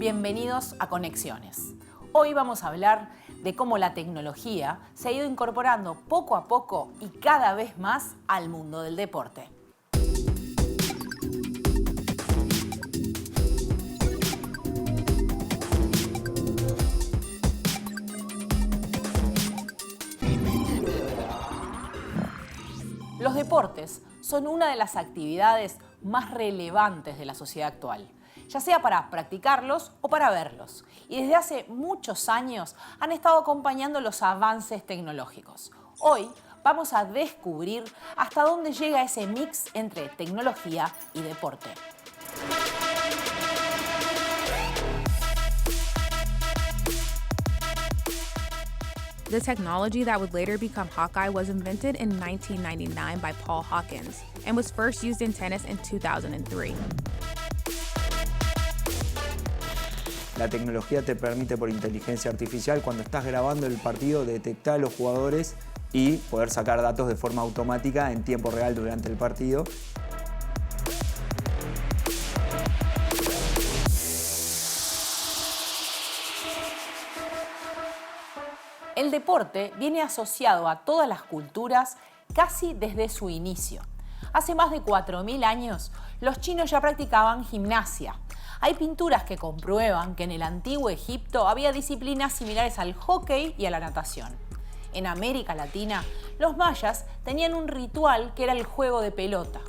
bienvenidos a Conexiones. Hoy vamos a hablar de cómo la tecnología se ha ido incorporando poco a poco y cada vez más al mundo del deporte. Los deportes son una de las actividades más relevantes de la sociedad actual, ya sea para practicarlos o para verlos. Y desde hace muchos años han estado acompañando los avances tecnológicos. Hoy vamos a descubrir hasta dónde llega ese mix entre tecnología y deporte. The technology that would later become Hawkeye was invented in 1999 by Paul Hawkins and was first used in tennis in 2003. La tecnología te permite por inteligencia artificial, cuando estás grabando el partido, detectar a los jugadores y poder sacar datos de forma automática en tiempo real durante el partido. El deporte viene asociado a todas las culturas casi desde su inicio. Hace más de 4.000 años, los chinos ya practicaban gimnasia. Hay pinturas que comprueban que en el antiguo Egipto había disciplinas similares al hockey y a la natación. En América Latina, los mayas tenían un ritual que era el juego de pelota.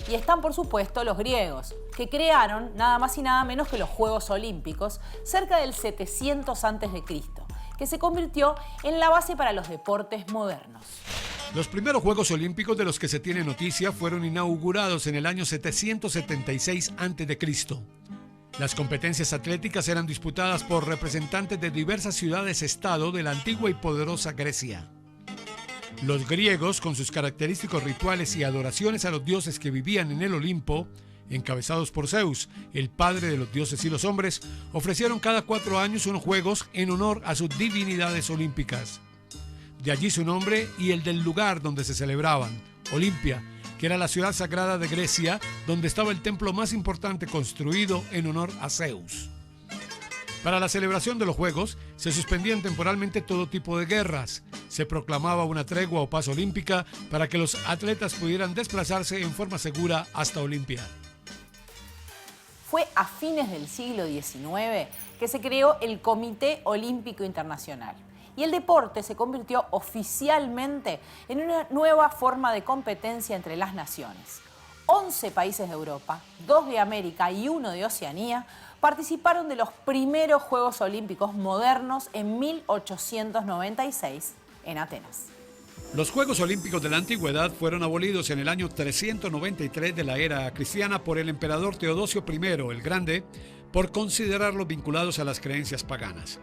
Y están, por supuesto, los griegos, que crearon nada más y nada menos que los Juegos Olímpicos cerca del 700 a.C., que se convirtió en la base para los deportes modernos. Los primeros Juegos Olímpicos de los que se tiene noticia fueron inaugurados en el año 776 a.C. Las competencias atléticas eran disputadas por representantes de diversas ciudades-estado de la antigua y poderosa Grecia. Los griegos, con sus característicos rituales y adoraciones a los dioses que vivían en el Olimpo, encabezados por Zeus, el padre de los dioses y los hombres, ofrecieron cada 4 años unos juegos en honor a sus divinidades olímpicas. De allí su nombre y el del lugar donde se celebraban, Olimpia, que era la ciudad sagrada de Grecia, donde estaba el templo más importante construido en honor a Zeus. Para la celebración de los Juegos, se suspendían temporalmente todo tipo de guerras. Se proclamaba una tregua o paz olímpica para que los atletas pudieran desplazarse en forma segura hasta Olimpia. Fue a fines del siglo XIX que se creó el Comité Olímpico Internacional y el deporte se convirtió oficialmente en una nueva forma de competencia entre las naciones. 11 países de Europa, 2 de América y 1 de Oceanía participaron de los primeros Juegos Olímpicos modernos en 1896 en Atenas. Los Juegos Olímpicos de la Antigüedad fueron abolidos en el año 393 de la era cristiana por el emperador Teodosio I el Grande por considerarlos vinculados a las creencias paganas.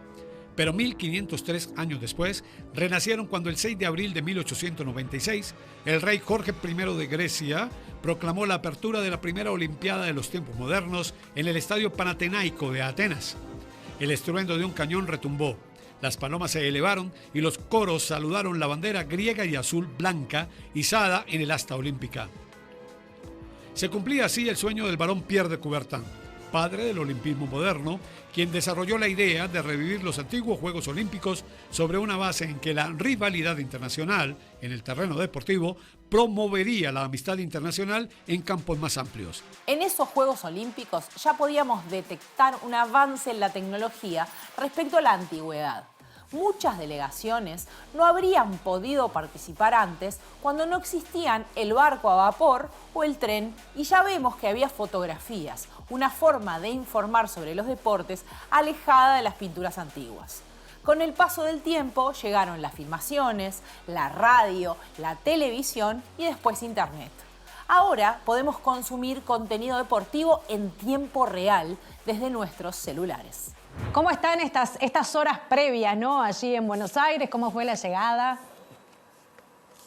Pero 1503 años después, renacieron cuando el 6 de abril de 1896, el rey Jorge I de Grecia proclamó la apertura de la primera Olimpiada de los tiempos modernos en el Estadio Panatenaico de Atenas. El estruendo de un cañón retumbó, las palomas se elevaron y los coros saludaron la bandera griega y azul blanca izada en el asta olímpica. Se cumplía así el sueño del barón Pierre de Coubertin, padre del olimpismo moderno, quien desarrolló la idea de revivir los antiguos Juegos Olímpicos sobre una base en que la rivalidad internacional en el terreno deportivo promovería la amistad internacional en campos más amplios. En esos Juegos Olímpicos ya podíamos detectar un avance en la tecnología respecto a la antigüedad. Muchas delegaciones no habrían podido participar antes cuando no existían el barco a vapor o el tren, y ya vemos que había fotografías, una forma de informar sobre los deportes alejada de las pinturas antiguas. Con el paso del tiempo llegaron las filmaciones, la radio, la televisión y después Internet. Ahora podemos consumir contenido deportivo en tiempo real desde nuestros celulares. ¿Cómo están estas horas previas, ¿no? Allí en Buenos Aires, ¿cómo fue la llegada?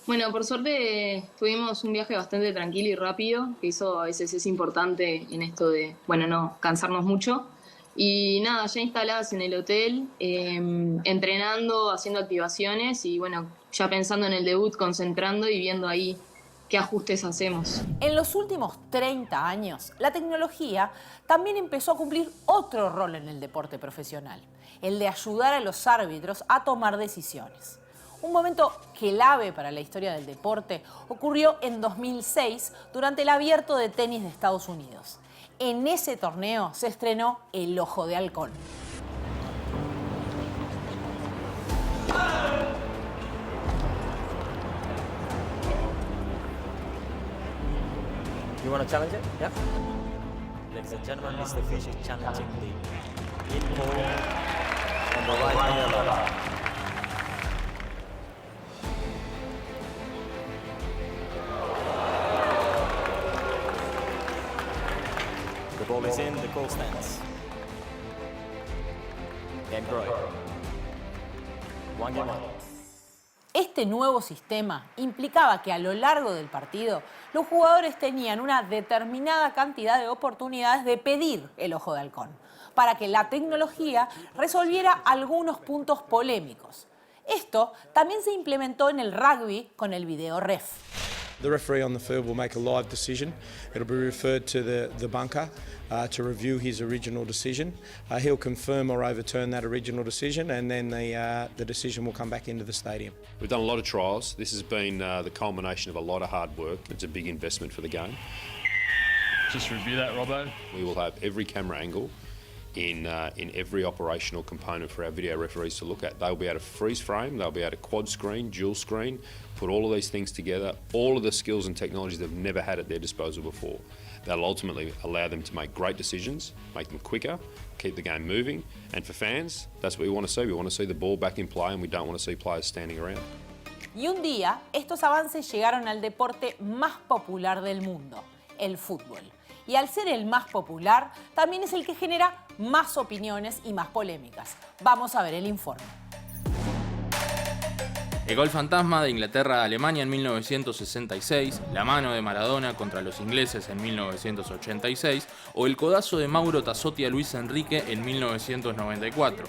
Bueno, por suerte tuvimos un viaje bastante tranquilo y rápido, que eso a veces es importante en esto de, no cansarnos mucho. Y nada, ya instaladas en el hotel, entrenando, haciendo activaciones y ya pensando en el debut, concentrando y viendo ahí qué ajustes hacemos. En los últimos 30 años, la tecnología también empezó a cumplir otro rol en el deporte profesional, el de ayudar a los árbitros a tomar decisiones. Un momento clave para la historia del deporte ocurrió en 2006 durante el Abierto de Tenis de Estados Unidos. En ese torneo se estrenó El Ojo de Halcón. You want to challenge it? Yeah. Ladies and gentlemen, Mr. Fish is challenging the in ball on the right yellow. The ball is in, the call stands. Game draw. One game on. Este nuevo sistema implicaba que a lo largo del partido los jugadores tenían una determinada cantidad de oportunidades de pedir el ojo de halcón, para que la tecnología resolviera algunos puntos polémicos. Esto también se implementó en el rugby con el video ref. The referee on the field will make a live decision. It'll be referred to the bunker to review his original decision. He'll confirm or overturn that original decision, and then the decision will come back into the stadium. We've done a lot of trials. This has been the culmination of a lot of hard work. It's a big investment for the game. Just review that, Robbo. We will have every camera angle in every operational component for our video referees to look at. They'll be able to freeze frame, they'll be able to quad screen, dual screen, put all of these things together, all of the skills and technologies they've never had at their disposal before. That'll ultimately allow them to make great decisions, make them quicker, keep the game moving, and for fans, that's what we want to see. We want to see the ball back in play and we don't want to see players standing around. Y un día, estos avances llegaron al deporte más popular del mundo, el fútbol. Y al ser el más popular, también es el que genera más opiniones y más polémicas. Vamos a ver el informe. El gol fantasma de Inglaterra-Alemania en 1966, la mano de Maradona contra los ingleses en 1986 o el codazo de Mauro Tassotti a Luis Enrique en 1994.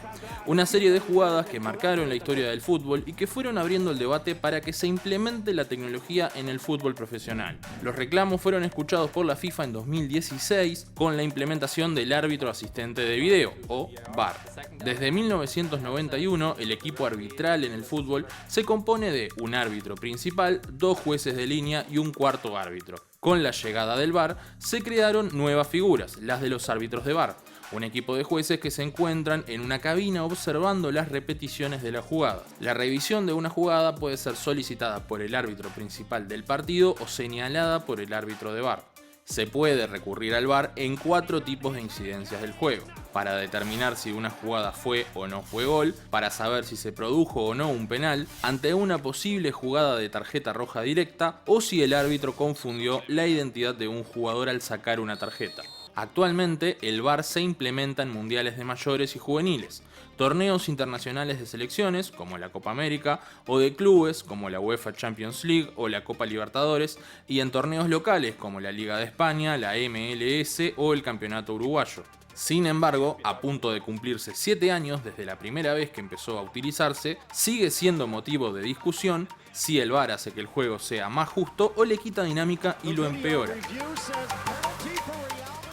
Una serie de jugadas que marcaron la historia del fútbol y que fueron abriendo el debate para que se implemente la tecnología en el fútbol profesional. Los reclamos fueron escuchados por la FIFA en 2016 con la implementación del árbitro asistente de video, o VAR. Desde 1991, el equipo arbitral en el fútbol se compone de un árbitro principal, 2 jueces de línea y un cuarto árbitro. Con la llegada del VAR se crearon nuevas figuras, las de los árbitros de VAR, un equipo de jueces que se encuentran en una cabina observando las repeticiones de la jugada. La revisión de una jugada puede ser solicitada por el árbitro principal del partido o señalada por el árbitro de VAR. Se puede recurrir al VAR en 4 tipos de incidencias del juego: para determinar si una jugada fue o no fue gol, para saber si se produjo o no un penal, ante una posible jugada de tarjeta roja directa o si el árbitro confundió la identidad de un jugador al sacar una tarjeta. Actualmente, el VAR se implementa en mundiales de mayores y juveniles, torneos internacionales de selecciones como la Copa América o de clubes como la UEFA Champions League o la Copa Libertadores, y en torneos locales como la Liga de España, la MLS o el Campeonato Uruguayo. Sin embargo, a punto de cumplirse 7 años desde la primera vez que empezó a utilizarse, sigue siendo motivo de discusión si el VAR hace que el juego sea más justo o le quita dinámica y lo empeora.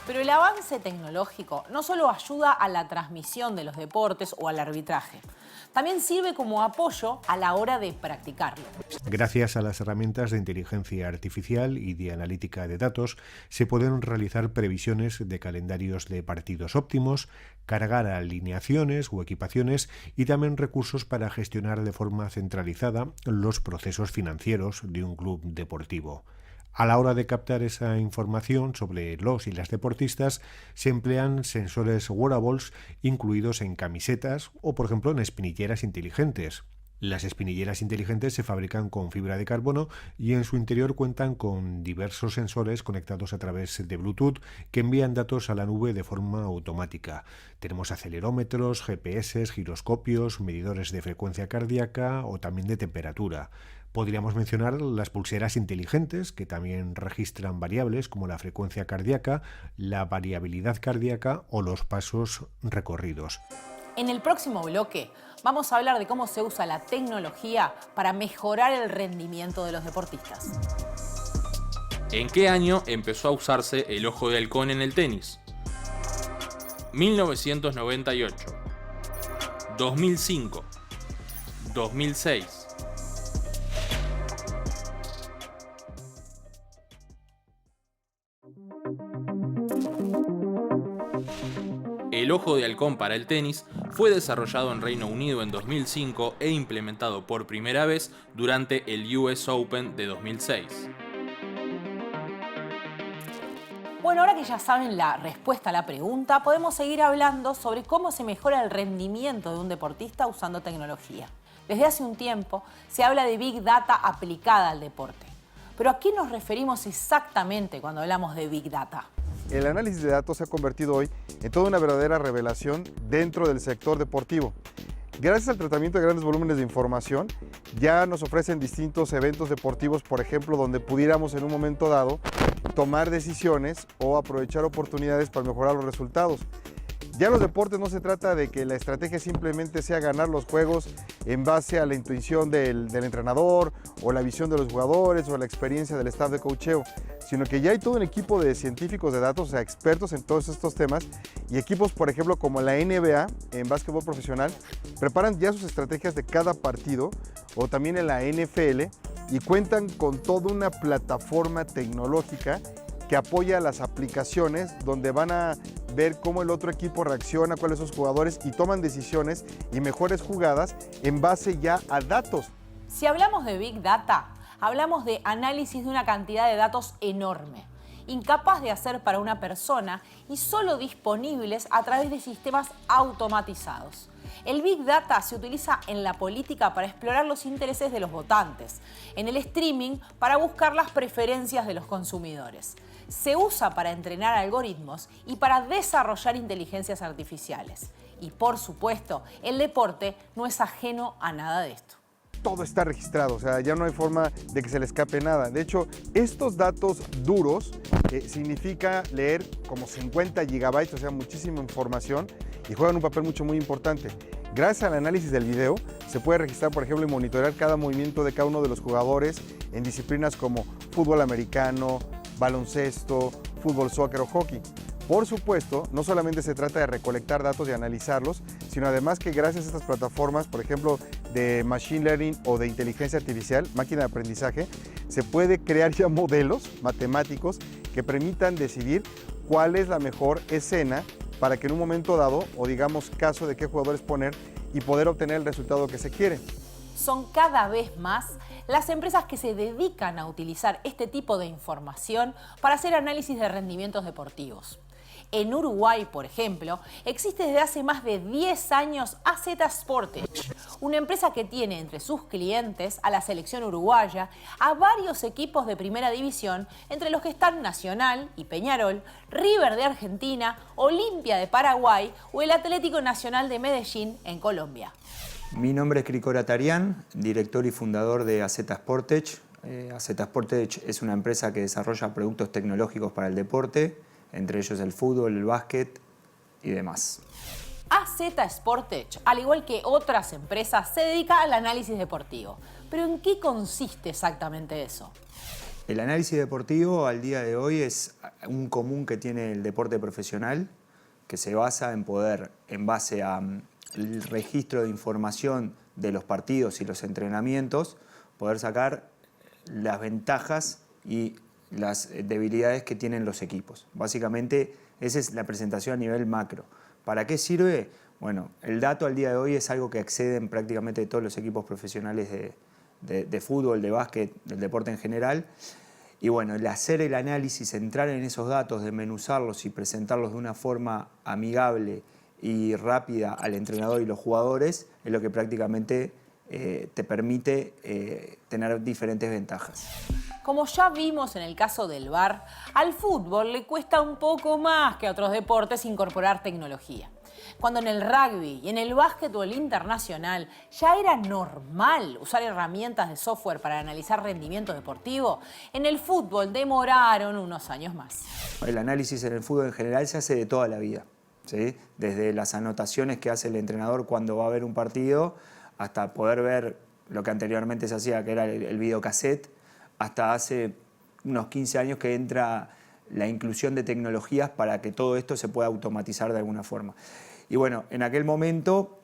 Pero el avance tecnológico no solo ayuda a la transmisión de los deportes o al arbitraje, también sirve como apoyo a la hora de practicarlo. Gracias a las herramientas de inteligencia artificial y de analítica de datos, se pueden realizar previsiones de calendarios de partidos óptimos, cargar alineaciones o equipaciones y también recursos para gestionar de forma centralizada los procesos financieros de un club deportivo. A la hora de captar esa información sobre los y las deportistas, se emplean sensores wearables incluidos en camisetas o, por ejemplo, en espinilleras inteligentes. Las espinilleras inteligentes se fabrican con fibra de carbono y en su interior cuentan con diversos sensores conectados a través de Bluetooth que envían datos a la nube de forma automática. Tenemos acelerómetros, GPS, giroscopios, medidores de frecuencia cardíaca o también de temperatura. Podríamos mencionar las pulseras inteligentes, que también registran variables como la frecuencia cardíaca, la variabilidad cardíaca o los pasos recorridos. En el próximo bloque vamos a hablar de cómo se usa la tecnología para mejorar el rendimiento de los deportistas. ¿En qué año empezó a usarse el ojo de halcón en el tenis? 1998, 2005, 2006. El ojo de halcón para el tenis fue desarrollado en Reino Unido en 2005 e implementado por primera vez durante el US Open de 2006. Bueno, ahora que ya saben la respuesta a la pregunta, podemos seguir hablando sobre cómo se mejora el rendimiento de un deportista usando tecnología. Desde hace un tiempo se habla de Big Data aplicada al deporte. Pero ¿a qué nos referimos exactamente cuando hablamos de Big Data? El análisis de datos se ha convertido hoy en toda una verdadera revelación dentro del sector deportivo. Gracias al tratamiento de grandes volúmenes de información, ya nos ofrecen distintos eventos deportivos, por ejemplo, donde pudiéramos en un momento dado tomar decisiones o aprovechar oportunidades para mejorar los resultados. Ya en los deportes no se trata de que la estrategia simplemente sea ganar los juegos en base a la intuición del entrenador o la visión de los jugadores o la experiencia del staff de coacheo, sino que ya hay todo un equipo de científicos de datos, o sea, expertos en todos estos temas, y equipos, por ejemplo, como la NBA en básquetbol profesional, preparan ya sus estrategias de cada partido, o también en la NFL, y cuentan con toda una plataforma tecnológica que apoya las aplicaciones donde van a ver cómo el otro equipo reacciona, cuáles son sus jugadores y toman decisiones y mejores jugadas en base ya a datos. Si hablamos de Big Data, hablamos de análisis de una cantidad de datos enorme, incapaz de hacer para una persona y solo disponibles a través de sistemas automatizados. El Big Data se utiliza en la política para explorar los intereses de los votantes, en el streaming para buscar las preferencias de los consumidores. Se usa para entrenar algoritmos y para desarrollar inteligencias artificiales. Y por supuesto, el deporte no es ajeno a nada de esto. Todo está registrado, o sea, ya no hay forma de que se le escape nada. De hecho, estos datos duros significa leer como 50 gigabytes, o sea, muchísima información, y juegan un papel muy importante. Gracias al análisis del video, se puede registrar, por ejemplo, y monitorear cada movimiento de cada uno de los jugadores en disciplinas como fútbol americano, baloncesto, fútbol, soccer o hockey. Por supuesto, no solamente se trata de recolectar datos y analizarlos, sino además que gracias a estas plataformas, por ejemplo, de Machine Learning o de inteligencia artificial, máquina de aprendizaje, se puede crear ya modelos matemáticos que permitan decidir cuál es la mejor escena para que en un momento dado, o digamos caso de qué jugadores poner, y poder obtener el resultado que se quiere. Son cada vez más las empresas que se dedican a utilizar este tipo de información para hacer análisis de rendimientos deportivos. En Uruguay, por ejemplo, existe desde hace más de 10 años AZ Sportage, una empresa que tiene entre sus clientes a la selección uruguaya, a varios equipos de primera división, entre los que están Nacional y Peñarol, River de Argentina, Olimpia de Paraguay o el Atlético Nacional de Medellín en Colombia. Mi nombre es Cricor Atarian, director y fundador de AZ Sportage. AZ Sportage es una empresa que desarrolla productos tecnológicos para el deporte, entre ellos el fútbol, el básquet y demás. AZ Sportage, al igual que otras empresas, se dedica al análisis deportivo. ¿Pero en qué consiste exactamente eso? El análisis deportivo al día de hoy es un común que tiene el deporte profesional, que se basa en poder, en base al registro de información de los partidos y los entrenamientos, poder sacar las ventajas y las debilidades que tienen los equipos. Básicamente, esa es la presentación a nivel macro. ¿Para qué sirve? Bueno, el dato al día de hoy es algo que exceden prácticamente todos los equipos profesionales de fútbol, de básquet, del deporte en general. Y bueno, el hacer el análisis, entrar en esos datos, desmenuzarlos y presentarlos de una forma amigable y rápida al entrenador y los jugadores, es lo que prácticamente te permite tener diferentes ventajas. Como ya vimos en el caso del VAR, al fútbol le cuesta un poco más que a otros deportes incorporar tecnología. Cuando en el rugby y en el básquetbol internacional ya era normal usar herramientas de software para analizar rendimiento deportivo, en el fútbol demoraron unos años más. El análisis en el fútbol en general se hace de toda la vida, ¿sí? Desde las anotaciones que hace el entrenador cuando va a ver un partido, hasta poder ver lo que anteriormente se hacía, que era el videocassette, hasta hace unos 15 años que entra la inclusión de tecnologías para que todo esto se pueda automatizar de alguna forma. Y bueno, en aquel momento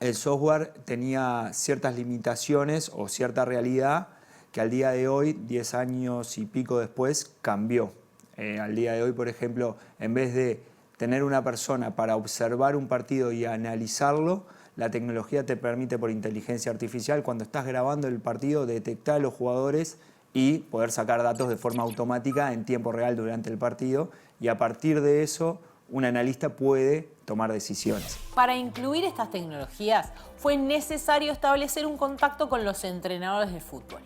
el software tenía ciertas limitaciones o cierta realidad que al día de hoy, 10 años y pico después, cambió. Al día de hoy, por ejemplo, en vez de tener una persona para observar un partido y analizarlo, la tecnología te permite por inteligencia artificial, cuando estás grabando el partido, detectar a los jugadores y poder sacar datos de forma automática en tiempo real durante el partido, y a partir de eso un analista puede tomar decisiones. Para incluir estas tecnologías fue necesario establecer un contacto con los entrenadores de fútbol.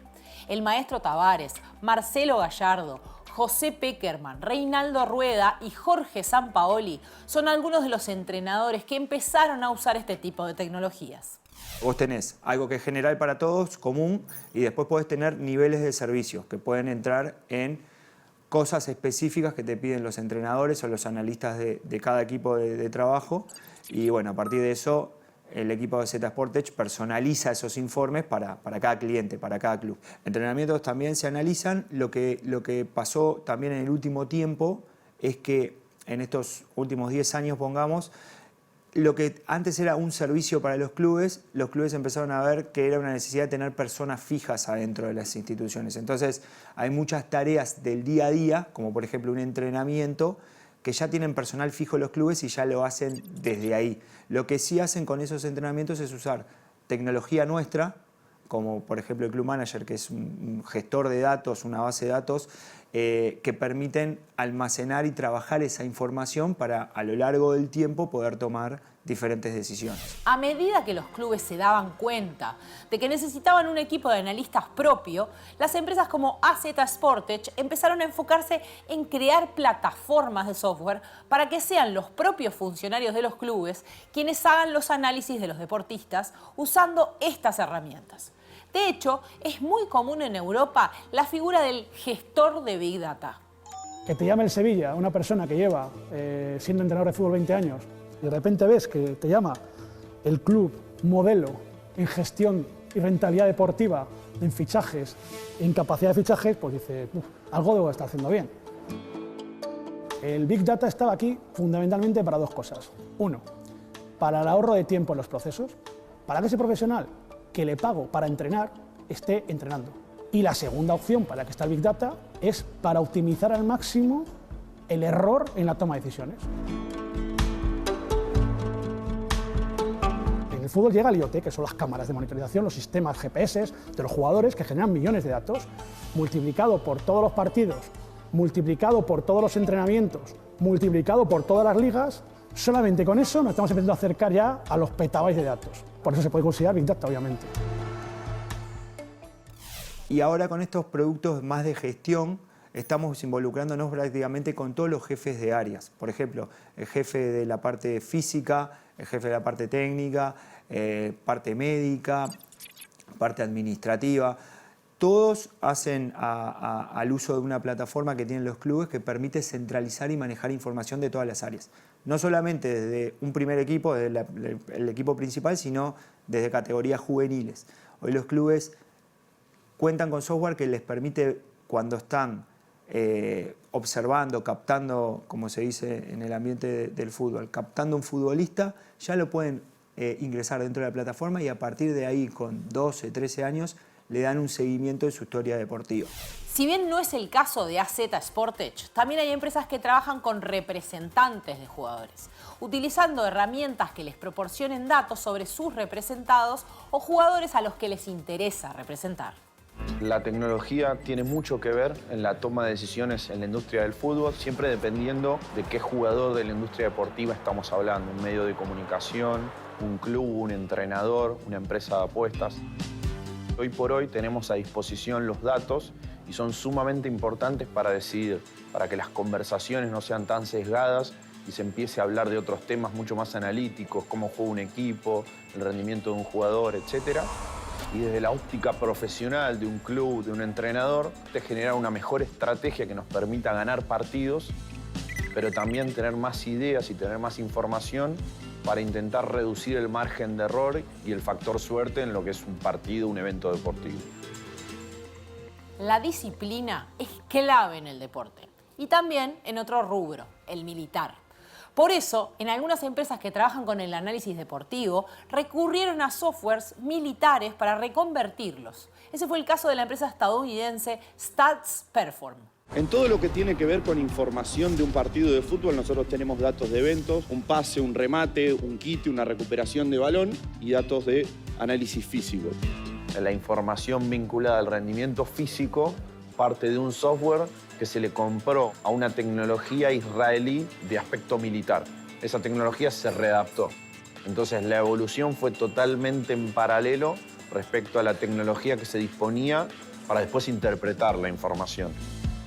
El maestro Tavares, Marcelo Gallardo, José Peckerman, Reinaldo Rueda y Jorge Sampaoli son algunos de los entrenadores que empezaron a usar este tipo de tecnologías. Vos tenés algo que es general para todos, común, y después podés tener niveles de servicios que pueden entrar en cosas específicas que te piden los entrenadores o los analistas de cada equipo de trabajo. Y bueno, a partir de eso, el equipo de Z Sportage personaliza esos informes para cada cliente, para cada club. Entrenamientos también se analizan. Lo que pasó también en el último tiempo es que en estos últimos 10 años, pongamos, lo que antes era un servicio para los clubes empezaron a ver que era una necesidad de tener personas fijas adentro de las instituciones. Entonces, hay muchas tareas del día a día, como por ejemplo un entrenamiento, que ya tienen personal fijo los clubes y ya lo hacen desde ahí. Lo que sí hacen con esos entrenamientos es usar tecnología nuestra, como por ejemplo el Club Manager, que es un gestor de datos, una base de datos, que permiten almacenar y trabajar esa información para a lo largo del tiempo poder tomar diferentes decisiones. A medida que los clubes se daban cuenta de que necesitaban un equipo de analistas propio, las empresas como AZ Sportage empezaron a enfocarse en crear plataformas de software para que sean los propios funcionarios de los clubes quienes hagan los análisis de los deportistas usando estas herramientas. De hecho, es muy común en Europa la figura del gestor de Big Data. Que te llame el Sevilla, una persona que lleva siendo entrenador de fútbol 20 años, y de repente ves que te llama el club modelo en gestión y rentabilidad deportiva, en fichajes, en capacidad de fichajes, pues dices, algo debo estar haciendo bien. El Big Data estaba aquí fundamentalmente para dos cosas. Uno, para el ahorro de tiempo en los procesos, para que ese profesional que le pago para entrenar esté entrenando. Y la segunda opción para la que está el Big Data es para optimizar al máximo el error en la toma de decisiones. En el fútbol llega el IoT, que son las cámaras de monitorización, los sistemas GPS de los jugadores que generan millones de datos, multiplicado por todos los partidos, multiplicado por todos los entrenamientos, multiplicado por todas las ligas. Solamente con eso nos estamos empezando a acercar ya a los petabytes de datos. Por eso se puede considerar Big Data, obviamente. Y ahora con estos productos más de gestión, estamos involucrándonos prácticamente con todos los jefes de áreas. Por ejemplo, el jefe de la parte física, el jefe de la parte técnica, parte médica, parte administrativa. Todos hacen al uso de una plataforma que tienen los clubes que permite centralizar y manejar información de todas las áreas. No solamente desde un primer equipo, desde el equipo principal, sino desde categorías juveniles. Hoy los clubes cuentan con software que les permite, cuando están observando, captando, como se dice en el ambiente del fútbol, captando un futbolista, ya lo pueden ingresar dentro de la plataforma y a partir de ahí, con 12, 13 años, le dan un seguimiento de su historia deportiva. Si bien no es el caso de AZ Sportage, también hay empresas que trabajan con representantes de jugadores, utilizando herramientas que les proporcionen datos sobre sus representados o jugadores a los que les interesa representar. La tecnología tiene mucho que ver en la toma de decisiones en la industria del fútbol, siempre dependiendo de qué jugador de la industria deportiva estamos hablando, un medio de comunicación, un club, un entrenador, una empresa de apuestas. Hoy por hoy tenemos a disposición los datos y son sumamente importantes para decidir, para que las conversaciones no sean tan sesgadas y se empiece a hablar de otros temas mucho más analíticos, cómo juega un equipo, el rendimiento de un jugador, etc. Y desde la óptica profesional de un club, de un entrenador, te genera una mejor estrategia que nos permita ganar partidos, pero también tener más ideas y tener más información para intentar reducir el margen de error y el factor suerte en lo que es un partido, un evento deportivo. La disciplina es clave en el deporte y también en otro rubro, el militar. Por eso, en algunas empresas que trabajan con el análisis deportivo, recurrieron a softwares militares para reconvertirlos. Ese fue el caso de la empresa estadounidense StatsPerform. En todo lo que tiene que ver con información de un partido de fútbol, nosotros tenemos datos de eventos, un pase, un remate, un quite, una recuperación de balón y datos de análisis físico. La información vinculada al rendimiento físico parte de un software que se le compró a una tecnología israelí de aspecto militar. Esa tecnología se readaptó. Entonces la evolución fue totalmente en paralelo respecto a la tecnología que se disponía para después interpretar la información.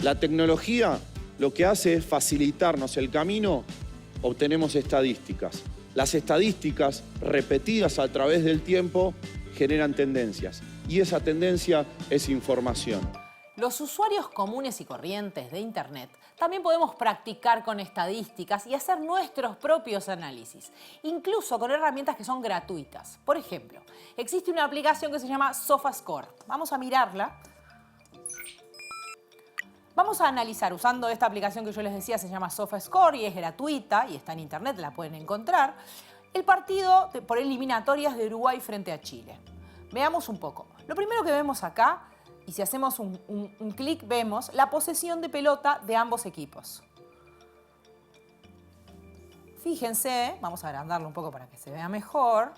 La tecnología lo que hace es facilitarnos el camino, obtenemos estadísticas. Las estadísticas repetidas a través del tiempo generan tendencias y esa tendencia es información. Los usuarios comunes y corrientes de Internet también podemos practicar con estadísticas y hacer nuestros propios análisis, incluso con herramientas que son gratuitas. Por ejemplo, existe una aplicación que se llama SofaScore. Vamos a mirarla. Vamos a analizar usando esta aplicación que yo les decía, se llama SofaScore y es gratuita y está en Internet, la pueden encontrar, el partido por eliminatorias de Uruguay frente a Chile. Veamos un poco. Lo primero que vemos acá, y si hacemos un clic, vemos la posesión de pelota de ambos equipos. Fíjense, vamos a agrandarlo un poco para que se vea mejor,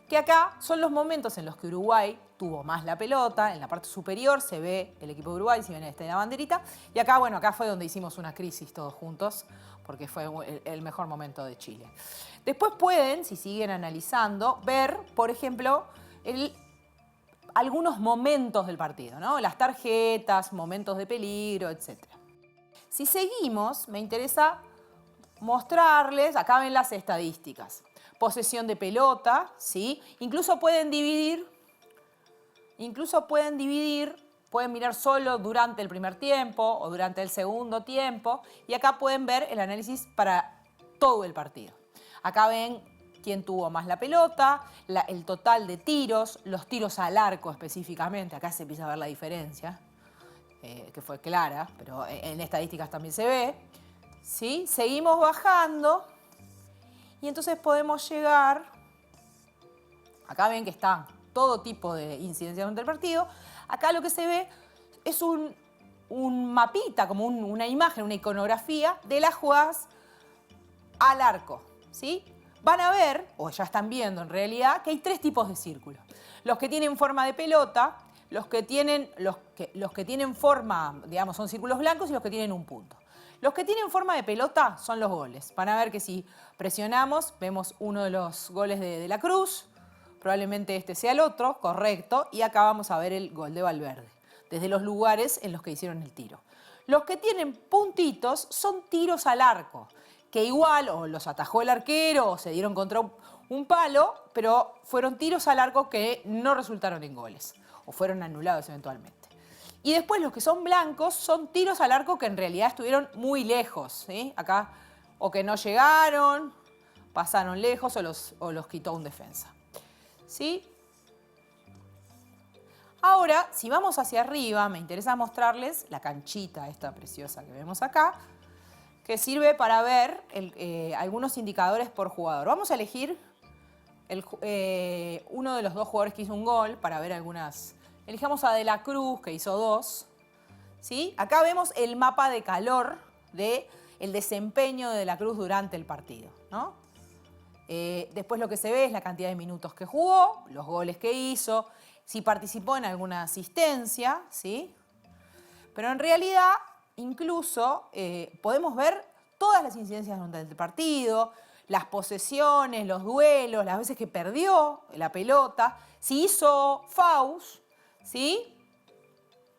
que acá son los momentos en los que Uruguay tuvo más la pelota. En la parte superior se ve el equipo de Uruguay, si ven la banderita. Y acá, bueno, acá fue donde hicimos una crisis todos juntos, porque fue el mejor momento de Chile. Después pueden, si siguen analizando, ver, por ejemplo, algunos momentos del partido, ¿no? Las tarjetas, momentos de peligro, etc. Si seguimos, me interesa mostrarles, acá ven las estadísticas. Posesión de pelota, ¿sí? Incluso pueden dividir, pueden mirar solo durante el primer tiempo o durante el segundo tiempo. Y acá pueden ver el análisis para todo el partido. Acá ven quién tuvo más la pelota, el total de tiros, los tiros al arco específicamente. Acá se empieza a ver la diferencia, que fue clara, pero en estadísticas también se ve. ¿Sí? Seguimos bajando y entonces podemos llegar... Acá ven que está todo tipo de incidencias durante el partido. Acá lo que se ve es un mapita, como una imagen, una iconografía de las jugadas al arco, ¿sí? Van a ver, o ya están viendo en realidad, que hay tres tipos de círculos. Los que tienen forma de pelota, los que tienen forma, digamos, son círculos blancos y los que tienen un punto. Los que tienen forma de pelota son los goles. Van a ver que si presionamos, vemos uno de los goles de la Cruz, probablemente este sea el otro, correcto, y acá vamos a ver el gol de Valverde, desde los lugares en los que hicieron el tiro. Los que tienen puntitos son tiros al arco, que igual o los atajó el arquero o se dieron contra un palo, pero fueron tiros al arco que no resultaron en goles o fueron anulados eventualmente. Y después los que son blancos son tiros al arco que en realidad estuvieron muy lejos, ¿sí? Acá o que no llegaron, pasaron lejos o los quitó un defensa, ¿sí? Ahora, si vamos hacia arriba, me interesa mostrarles la canchita esta preciosa que vemos acá, que sirve para ver algunos indicadores por jugador. Vamos a elegir uno de los dos jugadores que hizo un gol para ver algunas... Elijamos a De la Cruz, que hizo 2. ¿Sí? Acá vemos el mapa de calor del desempeño de De la Cruz durante el partido, ¿no? Después lo que se ve es la cantidad de minutos que jugó, los goles que hizo, si participó en alguna asistencia, ¿sí? Pero en realidad, incluso podemos ver todas las incidencias durante el partido, las posesiones, los duelos, las veces que perdió la pelota, si hizo fouls, ¿sí?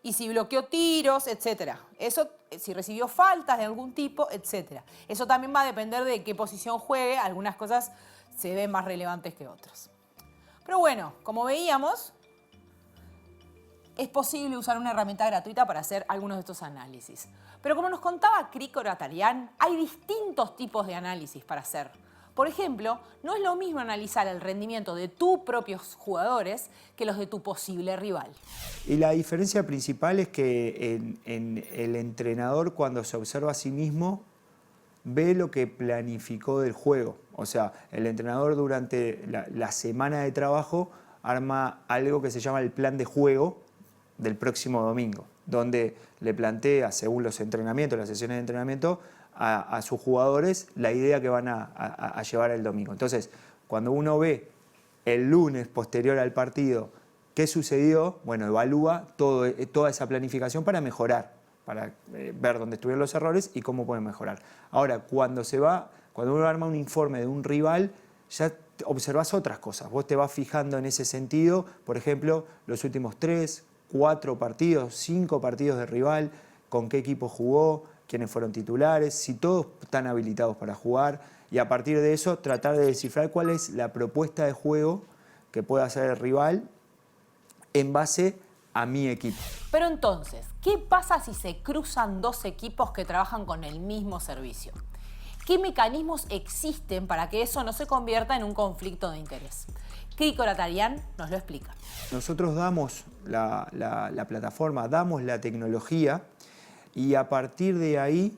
Y si bloqueó tiros, etc. Eso, si recibió faltas de algún tipo, etc. Eso también va a depender de qué posición juegue. Algunas cosas se ven más relevantes que otras. Pero bueno, como veíamos, es posible usar una herramienta gratuita para hacer algunos de estos análisis. Pero como nos contaba Krikor Atarian, hay distintos tipos de análisis para hacer. Por ejemplo, no es lo mismo analizar el rendimiento de tus propios jugadores que los de tu posible rival. Y la diferencia principal es que en el entrenador, cuando se observa a sí mismo, ve lo que planificó del juego. O sea, el entrenador durante la semana de trabajo arma algo que se llama el plan de juego del próximo domingo, donde le plantea, según los entrenamientos, las sesiones de entrenamiento, a sus jugadores la idea que van a llevar el domingo. Entonces, cuando uno ve el lunes posterior al partido qué sucedió, bueno, evalúa toda esa planificación para mejorar, para ver dónde estuvieron los errores y cómo pueden mejorar. Ahora, cuando uno arma un informe de un rival, ya observas otras cosas. Vos te vas fijando en ese sentido, por ejemplo, los últimos 3, 4 partidos, 5 partidos de rival, con qué equipo jugó, quiénes fueron titulares, si todos están habilitados para jugar, y a partir de eso tratar de descifrar cuál es la propuesta de juego que puede hacer el rival en base a mi equipo. Pero entonces, ¿qué pasa si se cruzan dos equipos que trabajan con el mismo servicio? ¿Qué mecanismos existen para que eso no se convierta en un conflicto de interés? Kiko Ratarian nos lo explica. Nosotros damos la plataforma, damos la tecnología, y a partir de ahí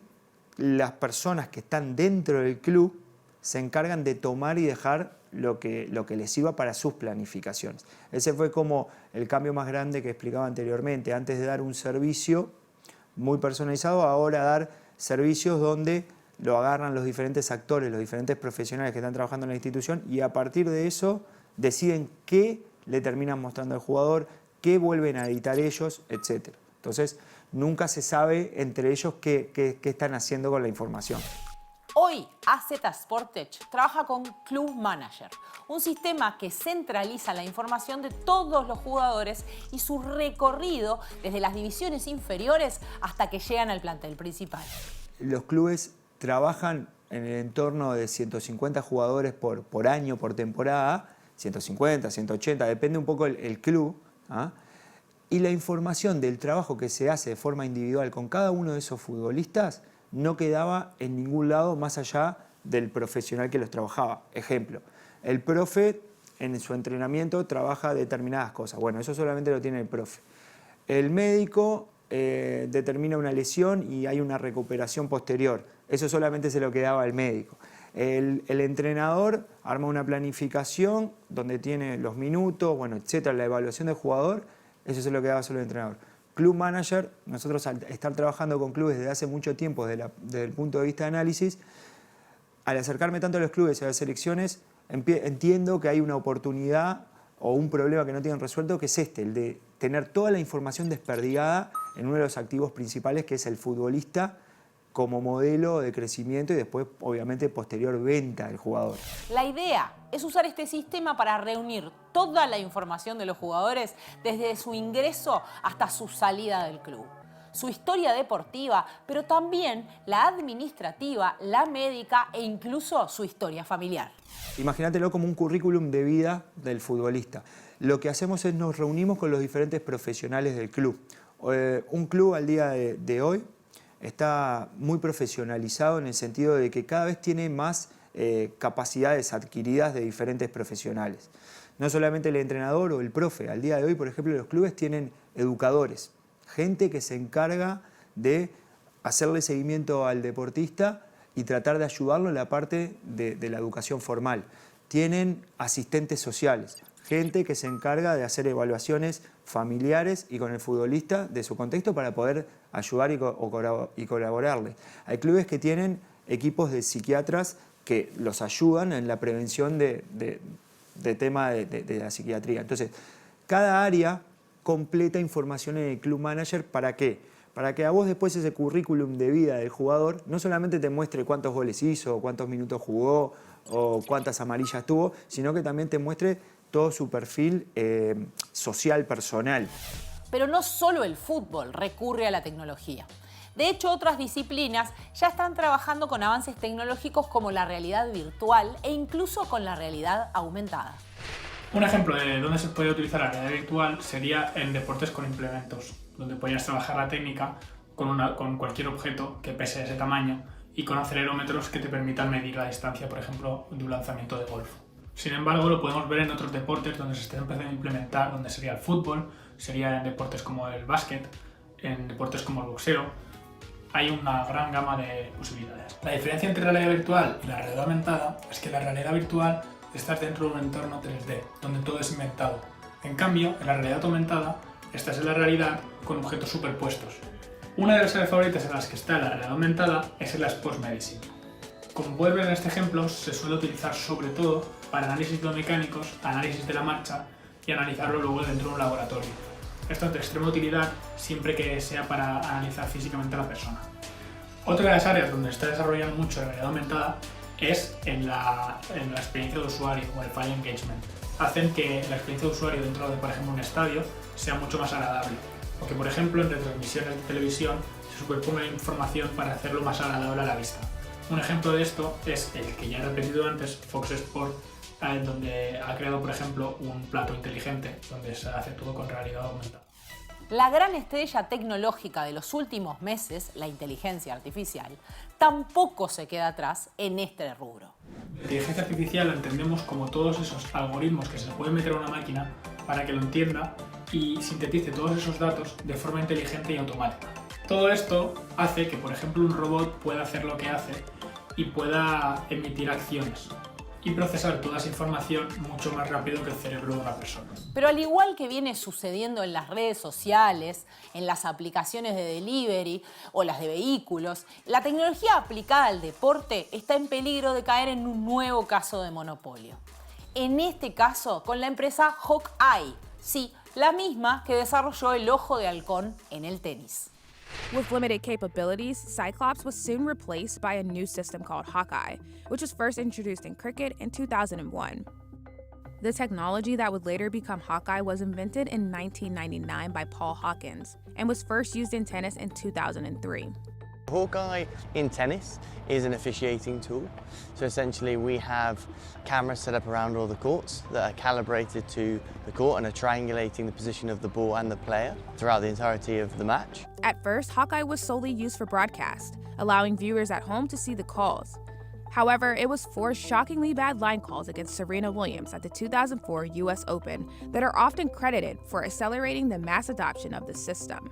las personas que están dentro del club se encargan de tomar y dejar lo que les sirva para sus planificaciones. Ese fue como el cambio más grande que explicaba anteriormente. Antes de dar un servicio muy personalizado, ahora dar servicios donde lo agarran los diferentes actores, los diferentes profesionales que están trabajando en la institución, y a partir de eso deciden qué le terminan mostrando al jugador, qué vuelven a editar ellos, etc. Entonces, nunca se sabe entre ellos qué están haciendo con la información. Hoy, AZ Sportech trabaja con Club Manager, un sistema que centraliza la información de todos los jugadores y su recorrido desde las divisiones inferiores hasta que llegan al plantel principal. Los clubes trabajan en el entorno de 150 jugadores por año, por temporada, 150, 180, depende un poco el club, ¿ah? Y la información del trabajo que se hace de forma individual con cada uno de esos futbolistas no quedaba en ningún lado más allá del profesional que los trabajaba. Ejemplo, el profe en su entrenamiento trabaja determinadas cosas. Bueno, eso solamente lo tiene el profe. El médico determina una lesión y hay una recuperación posterior. Eso solamente se lo quedaba al médico. El entrenador arma una planificación donde tiene los minutos, bueno, etcétera, la evaluación del jugador. Eso se lo quedaba solo el entrenador. Club Manager, nosotros al estar trabajando con clubes desde hace mucho tiempo desde el punto de vista de análisis, al acercarme tanto a los clubes y a las selecciones, entiendo que hay una oportunidad o un problema que no tienen resuelto, que es el de tener toda la información desperdigada en uno de los activos principales, que es el futbolista, como modelo de crecimiento y después, obviamente, posterior venta del jugador. La idea es usar este sistema para reunir toda la información de los jugadores desde su ingreso hasta su salida del club. Su historia deportiva, pero también la administrativa, la médica e incluso su historia familiar. Imagínatelo como un currículum de vida del futbolista. Lo que hacemos es nos reunimos con los diferentes profesionales del club. Un club al día de hoy está muy profesionalizado en el sentido de que cada vez tiene más capacidades adquiridas de diferentes profesionales. No solamente el entrenador o el profe. Al día de hoy, por ejemplo, los clubes tienen educadores, gente que se encarga de hacerle seguimiento al deportista y tratar de ayudarlo en la parte de la educación formal. Tienen asistentes sociales, gente que se encarga de hacer evaluaciones familiares y con el futbolista de su contexto para poder ayudar y colaborarle. Hay clubes que tienen equipos de psiquiatras que los ayudan en la prevención de tema de la psiquiatría. Entonces, cada área completa información en el Club Manager. ¿Para qué? Para que a vos después ese currículum de vida del jugador no solamente te muestre cuántos goles hizo, cuántos minutos jugó o cuántas amarillas tuvo, sino que también te muestre todo su perfil social, personal. Pero no solo el fútbol recurre a la tecnología. De hecho, otras disciplinas ya están trabajando con avances tecnológicos como la realidad virtual e incluso con la realidad aumentada. Un ejemplo de dónde se puede utilizar la realidad virtual sería en deportes con implementos, donde podrías trabajar la técnica con cualquier objeto que pese ese tamaño y con acelerómetros que te permitan medir la distancia, por ejemplo, de un lanzamiento de golf. Sin embargo, lo podemos ver en otros deportes donde se está empezando a implementar, donde sería el fútbol, sería en deportes como el básquet, en deportes como el boxeo. Hay una gran gama de posibilidades. La diferencia entre realidad virtual y la realidad aumentada es que la realidad virtual estás dentro de un entorno 3D, donde todo es inventado. En cambio, en la realidad aumentada, estás en la realidad con objetos superpuestos. Una de las áreas favoritas en las que está la realidad aumentada es en la sports medicine. Como puedes ver en este ejemplo, se suele utilizar sobre todo para análisis biomecánicos, análisis de la marcha y analizarlo luego dentro de un laboratorio. Esto es de extrema utilidad siempre que sea para analizar físicamente a la persona. Otra de las áreas donde se está desarrollando mucho la realidad aumentada es en la experiencia de usuario o el fan engagement. Hacen que la experiencia de usuario dentro de, por ejemplo, un estadio sea mucho más agradable. O que, por ejemplo, en retransmisiones de televisión se superponga información para hacerlo más agradable a la vista. Un ejemplo de esto es el que ya he repetido antes, Fox Sports, donde ha creado, por ejemplo, un plato inteligente donde se hace todo con realidad aumentada. La gran estrella tecnológica de los últimos meses, la inteligencia artificial, tampoco se queda atrás en este rubro. La inteligencia artificial la entendemos como todos esos algoritmos que se pueden meter a una máquina para que lo entienda y sintetice todos esos datos de forma inteligente y automática. Todo esto hace que, por ejemplo, un robot pueda hacer lo que hace y pueda emitir acciones y procesar toda esa información mucho más rápido que el cerebro de una persona. Pero al igual que viene sucediendo en las redes sociales, en las aplicaciones de delivery o las de vehículos, la tecnología aplicada al deporte está en peligro de caer en un nuevo caso de monopolio. En este caso, con la empresa Hawkeye, sí, la misma que desarrolló el ojo de halcón en el tenis. With limited capabilities, Cyclops was soon replaced by a new system called Hawkeye, which was first introduced in cricket in 2001. The technology that would later become Hawkeye was invented in 1999 by Paul Hawkins and was first used in tennis in 2003. Hawkeye in tennis is an officiating tool. So essentially we have cameras set up around all the courts that are calibrated to the court and are triangulating the position of the ball and the player throughout the entirety of the match. At first, Hawkeye was solely used for broadcast, allowing viewers at home to see the calls. However, it was 4 shockingly bad line calls against Serena Williams at the 2004 US Open that are often credited for accelerating the mass adoption of the system.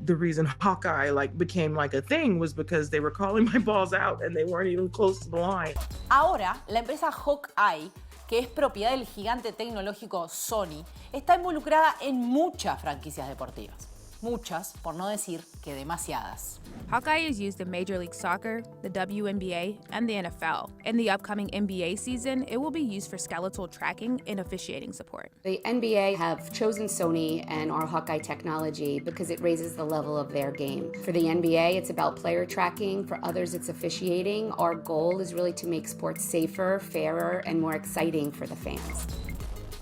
The reason Hawkeye became a thing was because they were calling my balls out and they weren't even close to the line. Ahora, la empresa Hawkeye, que es propiedad del gigante tecnológico Sony, está involucrada en muchas franquicias deportivas. Muchas, por no decir que demasiadas. Hawkeye is used in Major League Soccer, the WNBA, and the NFL. In the upcoming NBA season, it will be used for skeletal tracking and officiating support. The NBA have chosen Sony and our Hawkeye technology because it raises the level of their game. For the NBA, it's about player tracking. For others, it's officiating. Our goal is really to make sports safer, fairer, and more exciting for the fans.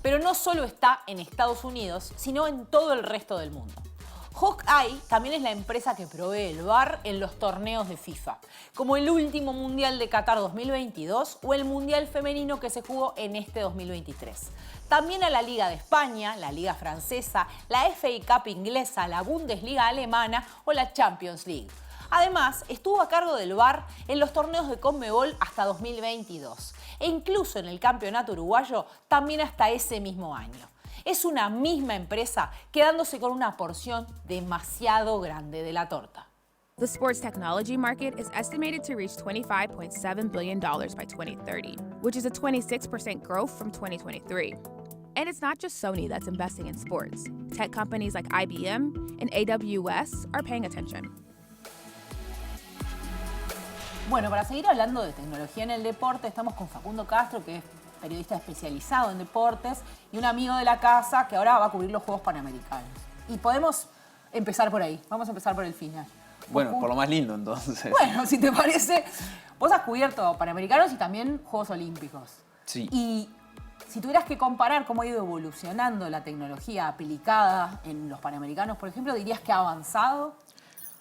Pero no solo está en Estados Unidos, sino en todo el resto del mundo. Hawkeye también es la empresa que provee el VAR en los torneos de FIFA, como el último Mundial de Qatar 2022 o el Mundial Femenino que se jugó en este 2023. También a la Liga de España, la Liga Francesa, la FA Cup inglesa, la Bundesliga alemana o la Champions League. Además, estuvo a cargo del VAR en los torneos de Conmebol hasta 2022 e incluso en el campeonato uruguayo también hasta ese mismo año. Es una misma empresa quedándose con una porción demasiado grande de la torta. The sports technology market is estimated to reach $25.7 billion by 2030, which is a 26% growth from 2023. And it's not just Sony that's investing in sports. Tech companies like IBM and AWS are paying attention. Bueno, para seguir hablando de tecnología en el deporte, estamos con Facundo Castro, que es periodista especializado en deportes, y un amigo de la casa que ahora va a cubrir los Juegos Panamericanos. Y podemos empezar por ahí, vamos a empezar por el final. Bueno, por lo más lindo entonces. Bueno, si te parece, vos has cubierto Panamericanos y también Juegos Olímpicos. Sí. Y si tuvieras que comparar cómo ha ido evolucionando la tecnología aplicada en los Panamericanos, por ejemplo, ¿dirías que ha avanzado?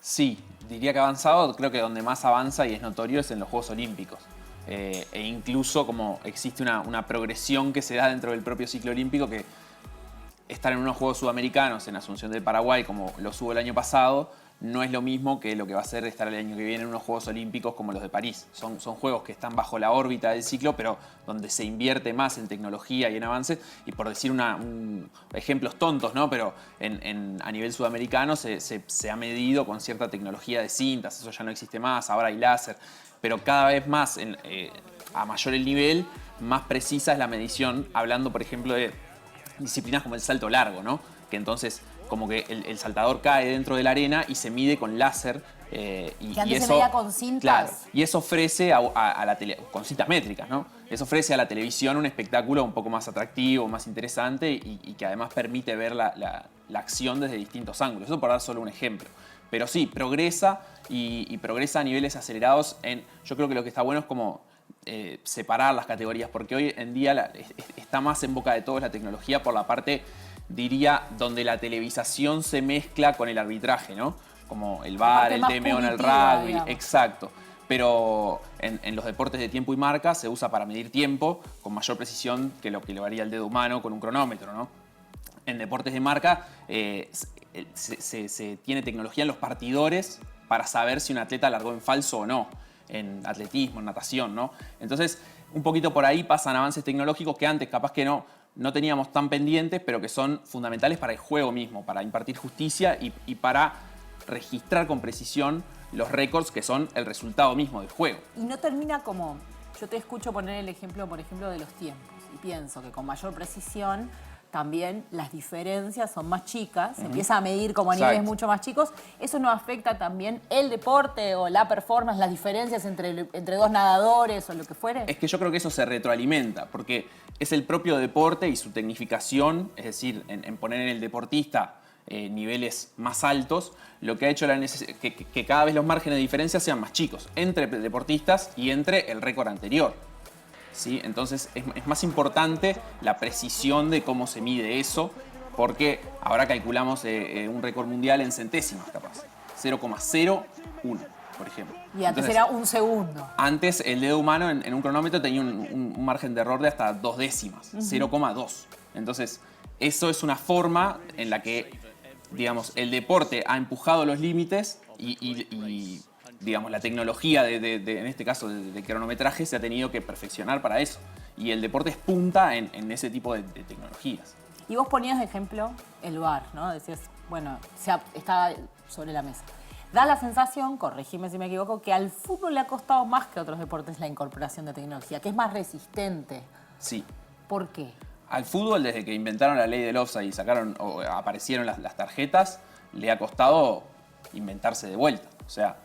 Sí, diría que ha avanzado. Creo que donde más avanza y es notorio es en los Juegos Olímpicos. E incluso como existe una progresión que se da dentro del propio ciclo olímpico, que estar en unos Juegos Sudamericanos en Asunción del Paraguay, como los hubo el año pasado, no es lo mismo que lo que va a ser estar el año que viene en unos Juegos Olímpicos como los de París. Son juegos que están bajo la órbita del ciclo, pero donde se invierte más en tecnología y en avance. Y por decir ejemplos tontos, ¿no? Pero a nivel sudamericano se ha medido con cierta tecnología de cintas, eso ya no existe más, ahora hay láser. Pero cada vez más, a mayor el nivel, más precisa es la medición, hablando, por ejemplo, de disciplinas como el salto largo, ¿no? Que entonces como que el saltador cae dentro de la arena y se mide con láser. Que antes se medía con cintas. Claro, y eso ofrece a la con cintas métricas, ¿no? Eso ofrece a la televisión un espectáculo un poco más atractivo, más interesante y que además permite ver la acción desde distintos ángulos. Eso por dar solo un ejemplo. Pero sí, progresa y progresa a niveles acelerados. Yo creo que lo que está bueno es como separar las categorías, porque hoy en día está más en boca de todos la tecnología por la parte, diría, donde la televisación se mezcla con el arbitraje, ¿no? Como el VAR, el TMO en el rugby, digamos. Exacto. Pero en los deportes de tiempo y marca se usa para medir tiempo con mayor precisión que lo que lo haría el dedo humano con un cronómetro, ¿no? En deportes de marca se tiene tecnología en los partidores para saber si un atleta largó en falso o no, en atletismo, en natación, ¿no? Entonces, un poquito por ahí pasan avances tecnológicos que antes capaz que no teníamos tan pendientes, pero que son fundamentales para el juego mismo, para impartir justicia y para registrar con precisión los récords que son el resultado mismo del juego. Y no termina como... Yo te escucho poner el ejemplo, por ejemplo, de los tiempos. Y pienso que con mayor precisión también las diferencias son más chicas. Se empieza a medir como a niveles mucho más chicos. ¿Eso no afecta también el deporte o la performance, las diferencias entre dos nadadores o lo que fuere? Es que yo creo que eso se retroalimenta, porque es el propio deporte y su tecnificación, es decir, en poner en el deportista niveles más altos, lo que ha hecho que cada vez los márgenes de diferencia sean más chicos entre deportistas y entre el récord anterior. ¿Sí? Entonces es más importante la precisión de cómo se mide eso, porque ahora calculamos un récord mundial en centésimas, capaz. 0,01, por ejemplo. Y antes era un segundo. Antes el dedo humano en un cronómetro tenía un margen de error de hasta 2 décimas, 0,2. Entonces, eso es una forma en la que, digamos, el deporte ha empujado los límites y digamos, la tecnología en este caso de cronometraje se ha tenido que perfeccionar para eso. Y el deporte es punta en ese tipo de tecnologías. Y vos ponías de ejemplo el VAR, ¿no? Decías, bueno, está sobre la mesa. Da la sensación, corregime si me equivoco, que al fútbol le ha costado más que a otros deportes la incorporación de tecnología, que es más resistente. Sí. ¿Por qué? Al fútbol, desde que inventaron la ley del offside y aparecieron las tarjetas, le ha costado inventarse de vuelta. O sea,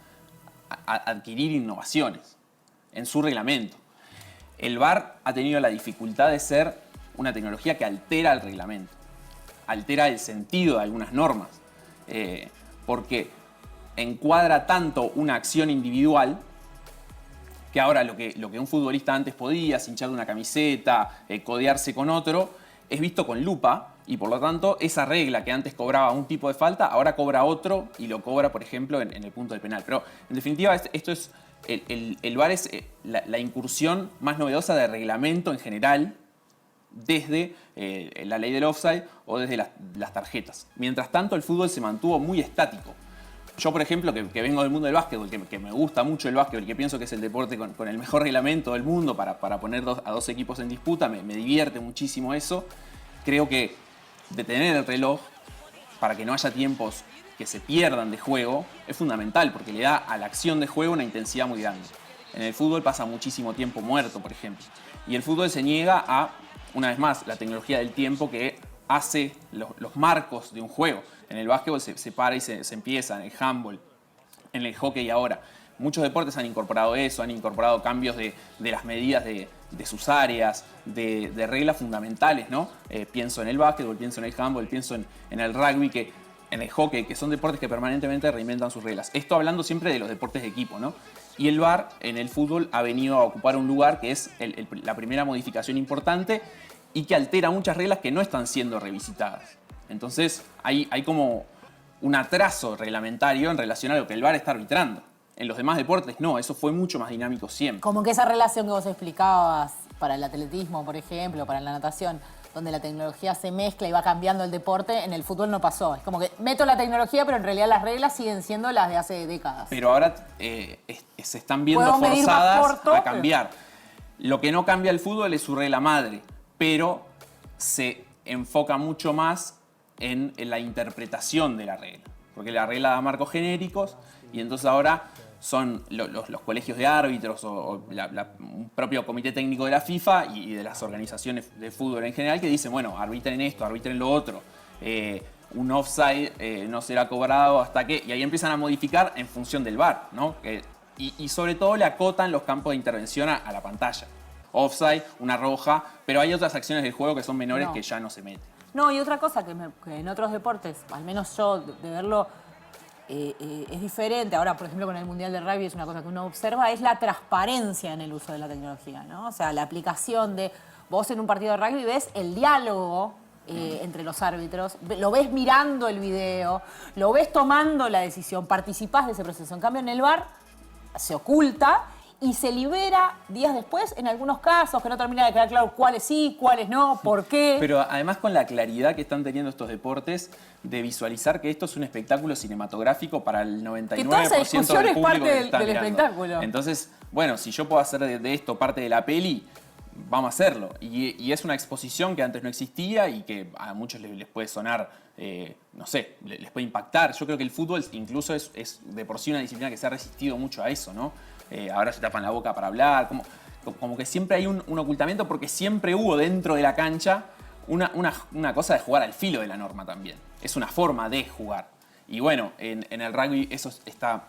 adquirir innovaciones en su reglamento. El VAR ha tenido la dificultad de ser una tecnología que altera el reglamento, altera el sentido de algunas normas, porque encuadra tanto una acción individual que ahora lo que un futbolista antes podía, hinchar de una camiseta, codearse con otro, es visto con lupa. Y por lo tanto, esa regla que antes cobraba un tipo de falta, ahora cobra otro y lo cobra, por ejemplo, en el punto del penal. Pero, en definitiva, esto es el VAR es la incursión más novedosa de reglamento en general desde la ley del offside o desde las tarjetas. Mientras tanto, el fútbol se mantuvo muy estático. Yo, por ejemplo, que vengo del mundo del básquetbol, que me gusta mucho el básquetbol, que pienso que es el deporte con el mejor reglamento del mundo para poner a dos equipos en disputa, me divierte muchísimo eso. Creo que detener el reloj para que no haya tiempos que se pierdan de juego es fundamental, porque le da a la acción de juego una intensidad muy grande. En el fútbol pasa muchísimo tiempo muerto, por ejemplo. Y el fútbol se niega a, una vez más, la tecnología del tiempo que hace los marcos de un juego. En el básquetbol se para y se empieza, en el handball, en el hockey ahora. Muchos deportes han incorporado eso, han incorporado cambios de las medidas de sus áreas, de reglas fundamentales, ¿no? Pienso en el básquetbol, pienso en el handball, pienso en el rugby, en el hockey, que son deportes que permanentemente reinventan sus reglas. Esto hablando siempre de los deportes de equipo, ¿no? Y el VAR en el fútbol ha venido a ocupar un lugar que es la primera modificación importante y que altera muchas reglas que no están siendo revisitadas. Entonces hay como un atraso reglamentario en relación a lo que el VAR está arbitrando. En los demás deportes no, eso fue mucho más dinámico siempre. Como que esa relación que vos explicabas para el atletismo, por ejemplo, para la natación, donde la tecnología se mezcla y va cambiando el deporte, en el fútbol no pasó. Es como que meto la tecnología, pero en realidad las reglas siguen siendo las de hace décadas. Pero ahora se están viendo Puedo medir más forzadas corto, a cambiar. Lo que no cambia el fútbol es su regla madre, pero se enfoca mucho más en la interpretación de la regla. Porque la regla da marcos genéricos y entonces ahora son los colegios de árbitros o un propio comité técnico de la FIFA y de las organizaciones de fútbol en general que dicen, bueno, arbitren esto, arbitren lo otro. Un offside no será cobrado hasta que... Y ahí empiezan a modificar en función del VAR, ¿no? Y sobre todo le acotan los campos de intervención a la pantalla. Offside, una roja, pero hay otras acciones del juego que son menores que ya no se meten. No, y otra cosa que en otros deportes, al menos yo de verlo, es diferente. Ahora, por ejemplo, con el Mundial de Rugby es una cosa que uno observa, es la transparencia en el uso de la tecnología, ¿no? O sea, la aplicación de... Vos en un partido de rugby ves el diálogo entre los árbitros, lo ves mirando el video, lo ves tomando la decisión, participás de ese proceso. En cambio, en el VAR se oculta y se libera días después, en algunos casos, que no termina de quedar claro cuáles sí, cuáles no, por qué. Pero además con la claridad que están teniendo estos deportes de visualizar que esto es un espectáculo cinematográfico para el 99% que toda esa discusión del es público parte que del está mirando. espectáculo. Entonces, bueno, si yo puedo hacer de esto parte de la peli, vamos a hacerlo. Y es una exposición que antes no existía y que a muchos les puede sonar, no sé, les puede impactar. Yo creo que el fútbol incluso es de por sí una disciplina que se ha resistido mucho a eso, ¿no? Ahora se tapan la boca para hablar, como que siempre hay un ocultamiento porque siempre hubo dentro de la cancha una cosa de jugar al filo de la norma también. Es una forma de jugar. Y bueno, en el rugby eso está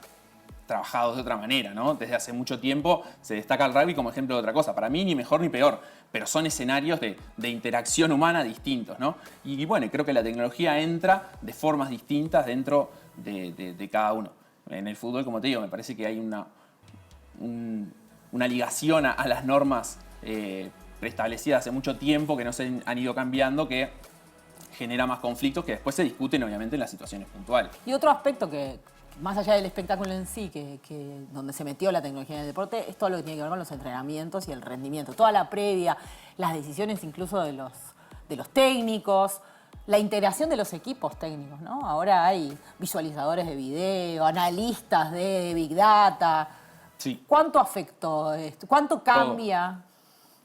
trabajado de otra manera, ¿no? Desde hace mucho tiempo se destaca el rugby como ejemplo de otra cosa. Para mí ni mejor ni peor, pero son escenarios de interacción humana distintos, ¿no? Y bueno, creo que la tecnología entra de formas distintas dentro de cada uno. En el fútbol, como te digo, me parece que hay una ligación a las normas preestablecidas hace mucho tiempo que no se han ido cambiando, que genera más conflictos que después se discuten obviamente en las situaciones puntuales. Y otro aspecto que más allá del espectáculo en sí, donde se metió la tecnología en el deporte, es todo lo que tiene que ver con los entrenamientos y el rendimiento. Toda la previa, las decisiones incluso de los técnicos, la integración de los equipos técnicos, ¿no? Ahora hay visualizadores de video, analistas de Big Data. Sí. ¿Cuánto afectó esto? ¿Cuánto cambia?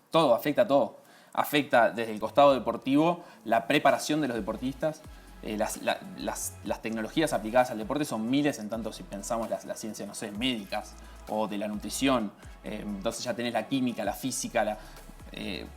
Todo, afecta a todo. Afecta desde el costado deportivo, la preparación de los deportistas. Las tecnologías aplicadas al deporte son miles, en tanto si pensamos las ciencias, no sé, médicas o de la nutrición. Entonces ya tenés la química, la física,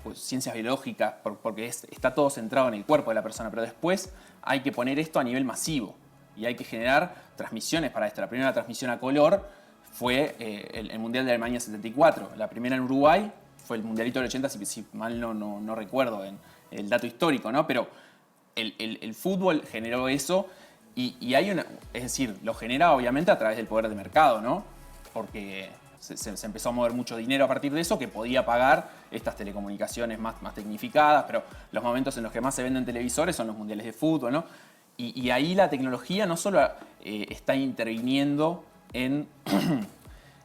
pues, ciencias biológicas, porque está todo centrado en el cuerpo de la persona. Pero después hay que poner esto a nivel masivo y hay que generar transmisiones para esto. La primera transmisión a color fue el Mundial de Alemania 74. La primera en Uruguay fue el Mundialito del 80, si mal no recuerdo en el dato histórico, ¿no? Pero el fútbol generó eso y hay es decir, lo genera obviamente a través del poder de mercado, ¿no? Porque se empezó a mover mucho dinero a partir de eso que podía pagar estas telecomunicaciones más tecnificadas, pero los momentos en los que más se venden televisores son los mundiales de fútbol, ¿no? Y ahí la tecnología no solo está interviniendo en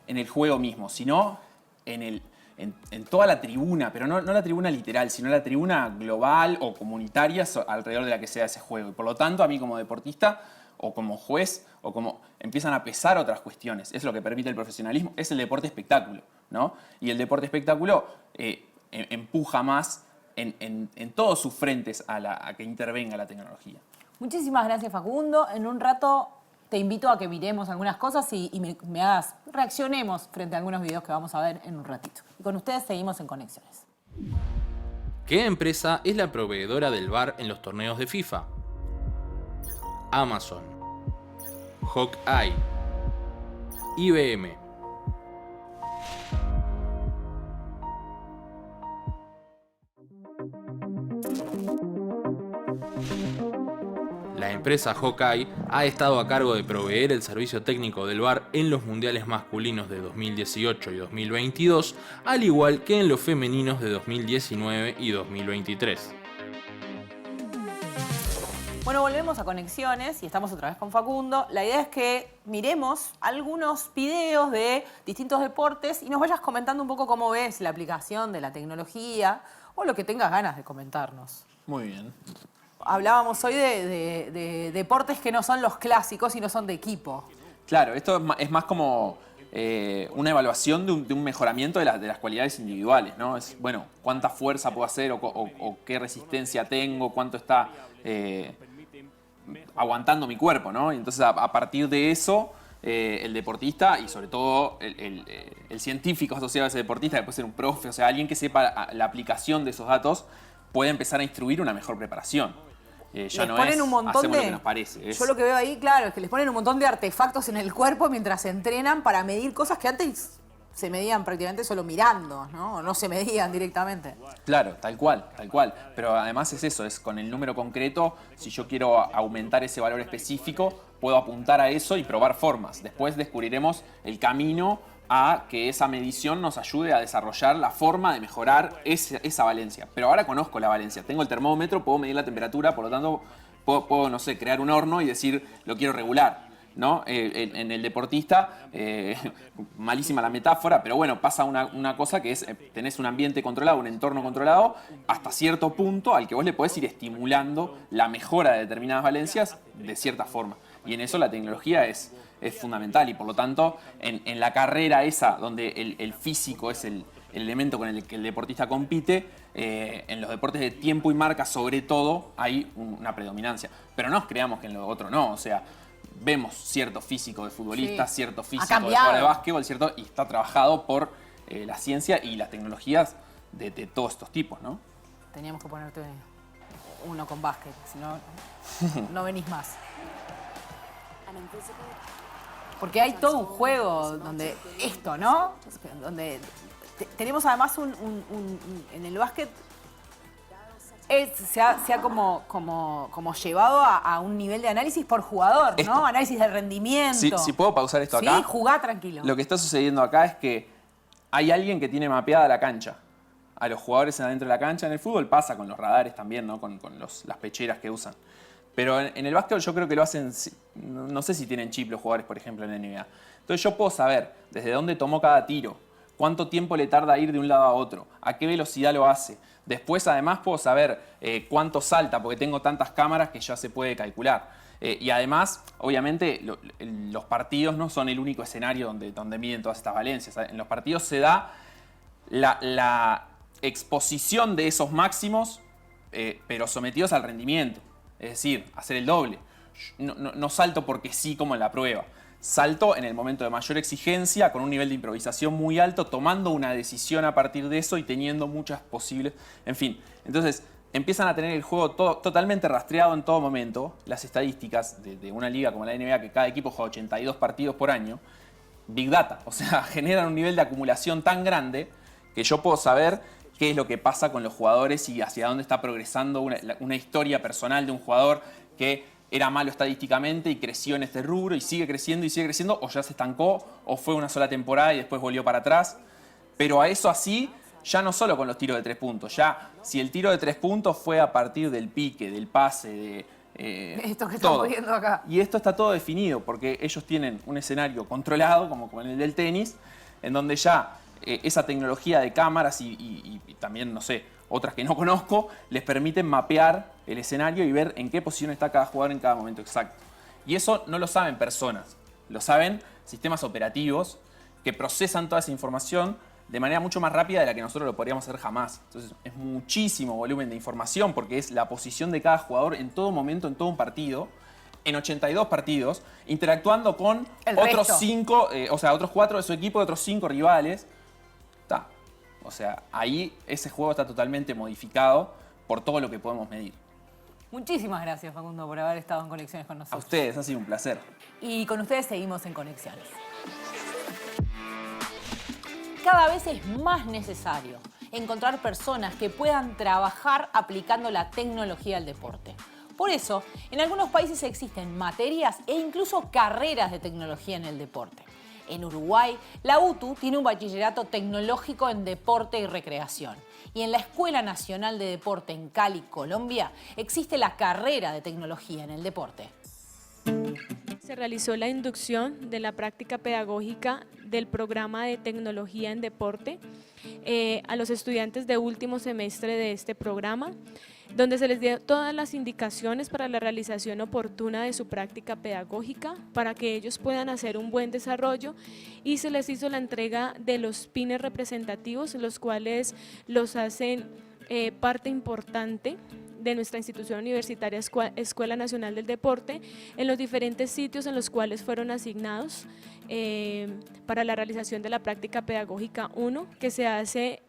el juego mismo, sino en toda la tribuna, pero no la tribuna literal, sino la tribuna global o comunitaria alrededor de la que sea ese juego. Y por lo tanto, a mí como deportista o como juez o como empiezan a pesar otras cuestiones. Es lo que permite el profesionalismo, es el deporte espectáculo, ¿no? Y el deporte espectáculo empuja más en todos sus frentes a que intervenga la tecnología. Muchísimas gracias, Facundo. En un rato te invito a que miremos algunas cosas y reaccionemos frente a algunos videos que vamos a ver en un ratito. Y con ustedes seguimos en Conexiones. ¿Qué empresa es la proveedora del VAR en los torneos de FIFA? Amazon, Hawkeye, IBM. La empresa Hawkeye ha estado a cargo de proveer el servicio técnico del VAR en los mundiales masculinos de 2018 y 2022, al igual que en los femeninos de 2019 y 2023. Bueno, volvemos a Conexiones y estamos otra vez con Facundo. La idea es que miremos algunos videos de distintos deportes y nos vayas comentando un poco cómo ves la aplicación de la tecnología o lo que tengas ganas de comentarnos. Muy bien. Hablábamos hoy de deportes que no son los clásicos y no son de equipo. Claro, esto es más como una evaluación de un mejoramiento de las cualidades individuales, ¿no? Es, bueno, cuánta fuerza puedo hacer o qué resistencia tengo, cuánto está aguantando mi cuerpo, ¿no? Y entonces a partir de eso, el deportista y sobre todo el científico asociado a ese deportista, que puede ser un profe, o sea, alguien que sepa la aplicación de esos datos, puede empezar a instruir una mejor preparación. Ya no es hacemos lo que nos parece. Yo lo que veo ahí, claro, es que les ponen un montón de artefactos en el cuerpo mientras entrenan para medir cosas que antes se medían prácticamente solo mirando, ¿no? O no se medían directamente. Claro, tal cual. Pero además es eso, es con el número concreto, si yo quiero aumentar ese valor específico, puedo apuntar a eso y probar formas. Después descubriremos el camino a que esa medición nos ayude a desarrollar la forma de mejorar esa valencia. Pero ahora conozco la valencia, tengo el termómetro, puedo medir la temperatura, por lo tanto puedo no sé, crear un horno y decir lo quiero regular, ¿no? En el deportista, malísima la metáfora, pero bueno, pasa una cosa que es, tenés un ambiente controlado, un entorno controlado, hasta cierto punto al que vos le podés ir estimulando la mejora de determinadas valencias de cierta forma. Y en eso la tecnología es fundamental y por lo tanto en la carrera esa donde el físico es el elemento con el que el deportista compite, en los deportes de tiempo y marca sobre todo hay una predominancia. Pero no nos creamos que en lo otro no, o sea, vemos cierto físico de futbolista, Sí. cierto Ha físico de cambiado. jugador de básquetbol, ¿cierto? Y está trabajado por la ciencia y las tecnologías de todos estos tipos, ¿no? Teníamos que ponerte uno con básquet, si no, no venís más. Porque hay todo un juego donde esto, ¿no? Donde tenemos además en el básquet se ha como llevado a un nivel de análisis por jugador, ¿no? Esto. Análisis de rendimiento. Si puedo pausar esto acá. Sí, jugá tranquilo. Lo que está sucediendo acá es que hay alguien que tiene mapeada la cancha. A los jugadores adentro de la cancha. En el fútbol pasa con los radares también, ¿no? Con las pecheras que usan. Pero en el básquet yo creo que lo hacen, no sé si tienen chip los jugadores, por ejemplo, en la NBA. Entonces yo puedo saber desde dónde tomó cada tiro, cuánto tiempo le tarda a ir de un lado a otro, a qué velocidad lo hace. Después además puedo saber cuánto salta, porque tengo tantas cámaras que ya se puede calcular. Y además, obviamente, los partidos no son el único escenario donde miden todas estas valencias. En los partidos se da la exposición de esos máximos, pero sometidos al rendimiento. Es decir, hacer el doble. No salto porque sí como en la prueba. Salto en el momento de mayor exigencia, con un nivel de improvisación muy alto, tomando una decisión a partir de eso y teniendo muchas posibles... En fin, entonces empiezan a tener el juego totalmente rastreado en todo momento. Las estadísticas de una liga como la NBA, que cada equipo juega 82 partidos por año, Big Data. O sea, generan un nivel de acumulación tan grande que yo puedo saber qué es lo que pasa con los jugadores y hacia dónde está progresando una historia personal de un jugador que era malo estadísticamente y creció en este rubro y sigue creciendo, o ya se estancó, o fue una sola temporada y después volvió para atrás. Pero a eso así, ya no solo con los tiros de 3 puntos, ya si el tiro de 3 puntos fue a partir del pique, del pase, Esto que todo. estamos viendo acá. Y esto está todo definido porque ellos tienen un escenario controlado, como con el del tenis, en donde ya esa tecnología de cámaras y también, no sé, otras que no conozco, les permiten mapear el escenario y ver en qué posición está cada jugador en cada momento exacto. Y eso no lo saben personas, lo saben sistemas operativos que procesan toda esa información de manera mucho más rápida de la que nosotros lo podríamos hacer jamás. Entonces es muchísimo volumen de información porque es la posición de cada jugador en todo momento, en todo un partido, en 82 partidos, interactuando con otros 5, otros 4 de su equipo, de otros 5 rivales. O sea, ahí ese juego está totalmente modificado por todo lo que podemos medir. Muchísimas gracias, Facundo, por haber estado en Conexiones con A nosotros. ustedes, ha sido un placer. Y con ustedes seguimos en Conexiones. Cada vez es más necesario encontrar personas que puedan trabajar aplicando la tecnología al deporte. Por eso, en algunos países existen materias e incluso carreras de tecnología en el deporte. En Uruguay, la UTU tiene un bachillerato tecnológico en deporte y recreación. Y en la Escuela Nacional de Deporte en Cali, Colombia, existe la carrera de tecnología en el deporte. Se realizó la inducción de la práctica pedagógica del programa de tecnología en deporte a los estudiantes de último semestre de este programa, donde se les dio todas las indicaciones para la realización oportuna de su práctica pedagógica, para que ellos puedan hacer un buen desarrollo, y se les hizo la entrega de los pines representativos, los cuales los hacen parte importante de nuestra institución universitaria Escuela Nacional del Deporte en los diferentes sitios en los cuales fueron asignados para la realización de la práctica pedagógica 1 que se hace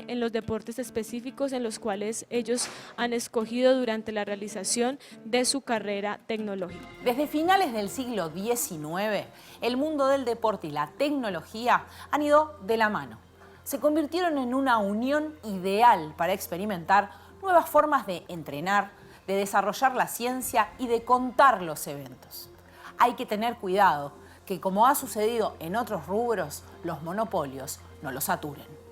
en los deportes específicos en los cuales ellos han escogido durante la realización de su carrera tecnológica. Desde finales del siglo XIX, el mundo del deporte y la tecnología han ido de la mano. Se convirtieron en una unión ideal para experimentar nuevas formas de entrenar, de desarrollar la ciencia y de contar los eventos. Hay que tener cuidado que, como ha sucedido en otros rubros, los monopolios no los saturen.